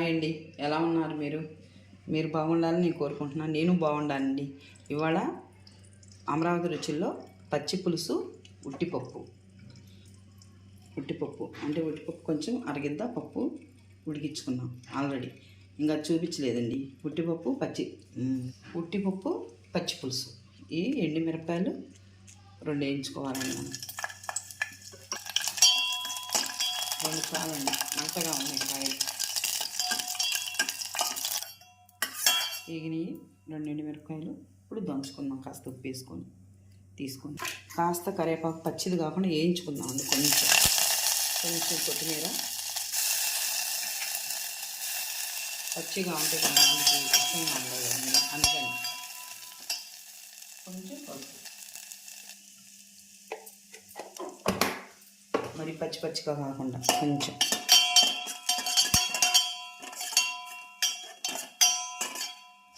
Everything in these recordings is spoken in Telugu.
హాయ్ అండి, ఎలా ఉన్నారు మీరు బాగుండాలని నేను కోరుకుంటున్నాను. నేను బాగుండాలండి. ఇవాళ అమరావతి రుచుల్లో పచ్చి పులుసు ఉట్టిపప్పు అంటే ఉట్టిపప్పు కొంచెం అరగిద్ద పప్పు ఉడికించుకున్నాం ఆల్రెడీ. ఇంకా చూపించలేదండి. ఉట్టిపప్పు పచ్చి పులుసు. ఈ ఎండుమిరపకాయలు 2 వేయించుకోవాలండి. మనం 2 చాలండి, మంటగా ఉన్నాయి కాయలు. ఈగిని 2 ఎండుమిరపకాయలు ఇప్పుడు దంచుకుందాం. కాస్త ఉప్పు వేసుకొని తీసుకొని కాస్త కరివేపాకు పచ్చిది కాకుండా వేయించుకుందాం అండి. కొంచెం కొత్తిమీర పచ్చిగా ఉంటే కొంతమందికి ఇష్టంగా ఉండదు కదండి, అందుకని కొంచెం పసుపు, మరి పచ్చిగా కాకుండా కొంచెం.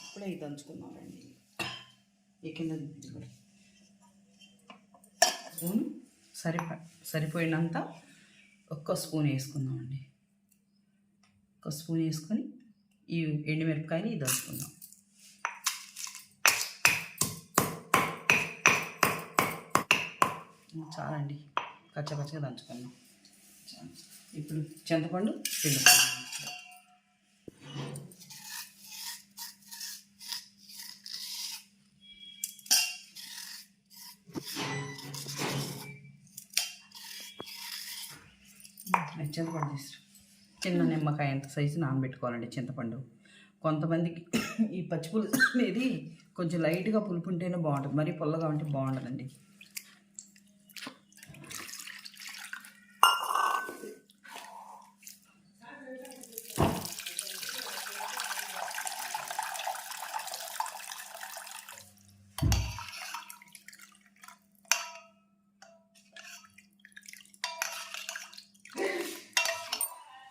ఇప్పుడే ఇది దంచుకుందామండి. ఈ కింద స్పూన్ సరిపోయినంత 1 స్పూన్ వేసుకుందామండి. 1 స్పూన్ వేసుకొని ఈ ఎండుమిరపకాయని దంచుకుందాం. చాలండి, పచ్చగా దంచుకుందాం. ఇప్పుడు చింతపండు పిండుకుందాం. చింతపండు తీసు చిన్న నిమ్మకాయ అంత సైజు నానబెట్టుకోవాలండి చింతపండు. కొంతమందికి ఈ పచ్చిపులుసు అనేది కొంచెం లైట్గా పులుపు ఉంటేనే బాగుంటుంది, మరీ పుల్లగా ఉంటే బాగుండదండి.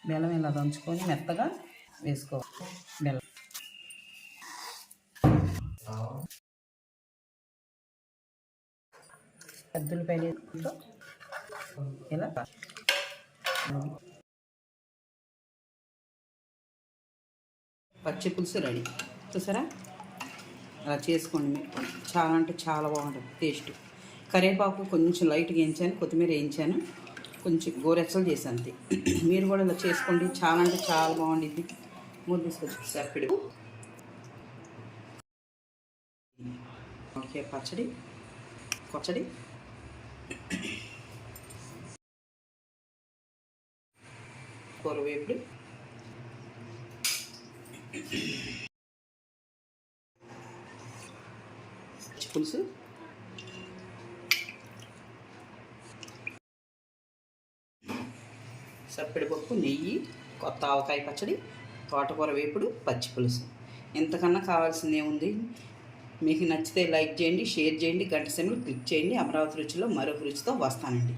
బెల్లం ఇలా దంచుకొని మెత్తగా వేసుకోవాలి. బెల్లం పెద్దలపైన ఇలా పచ్చి పులుసు రెడీ. చూసారా, అలా చేసుకోండి. చాలా అంటే చాలా బాగుంటుంది టేస్ట్. కరివేపాకు కొంచెం లైట్గా వేయించాను, కొత్తిమీర వేయించాను, కొంచెం గోరెచ్చలు చేసి అంతే. మీరు కూడా ఇలా చేసుకోండి, చాలా అంటే చాలా బాగుండిద్ది. మూడు తీసుకొచ్చి సరిపడి పచ్చడి కూరవేపుడు, పులుసు, సప్పిడిపప్పు, నెయ్యి, కొత్త ఆవకాయ పచ్చడి, తోటకూర వేపుడు, పచ్చి పులుసు. ఇంతకన్నా కావాల్సింది ఏముంది? మీకు నచ్చితే లైక్ చేయండి, షేర్ చేయండి, గంట సింబల్ క్లిక్ చేయండి. అమరావతి రుచిలో మరొక రుచితో వస్తానండి.